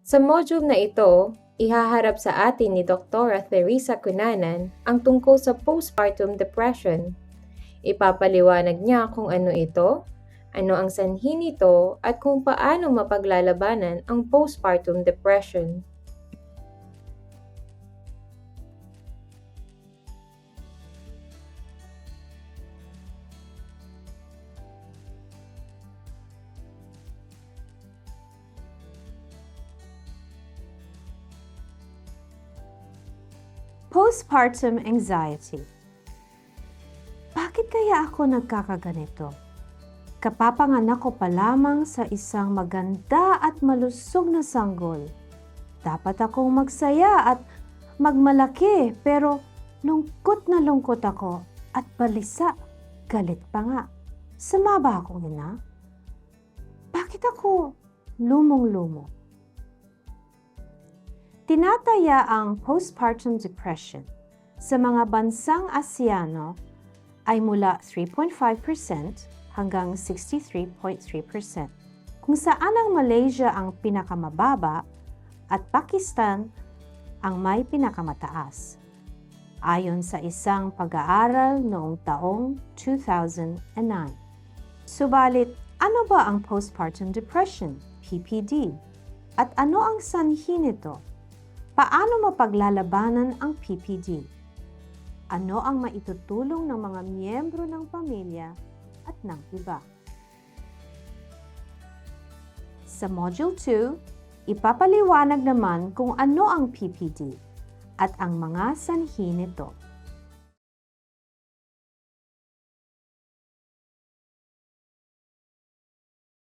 Sa module na ito, ihaharap sa atin ni Dr. Theresa Cunanan ang tungkol sa postpartum depression. Ipapaliwanag niya kung ano ito, ano ang sanhi nito at kung paano mapaglalabanan ang postpartum depression. Postpartum anxiety. Bakit kaya ako nagkakaganito? Kapapanganak ko pa lamang sa isang maganda at malusog na sanggol. Dapat akong magsaya at magmalaki pero lungkot ako at balisa. Galit pa nga. Sama ba akong ina? Bakit ako lumong-lumo? Tinataya ang postpartum depression sa mga bansang Asyano ay mula 3.5% hanggang 63.3%, kung saan ang Malaysia ang pinakamababa at Pakistan ang may pinakamataas, ayon sa isang pag-aaral noong taong 2009. Subalit, ano ba ang postpartum depression, PPD? At ano ang sanhi nito? Paano mapaglalabanan ang PPD? Ano ang maitutulong ng mga miyembro ng pamilya at ng iba? Sa Module 2, ipapaliwanag naman kung ano ang PPD at ang mga sanhi nito.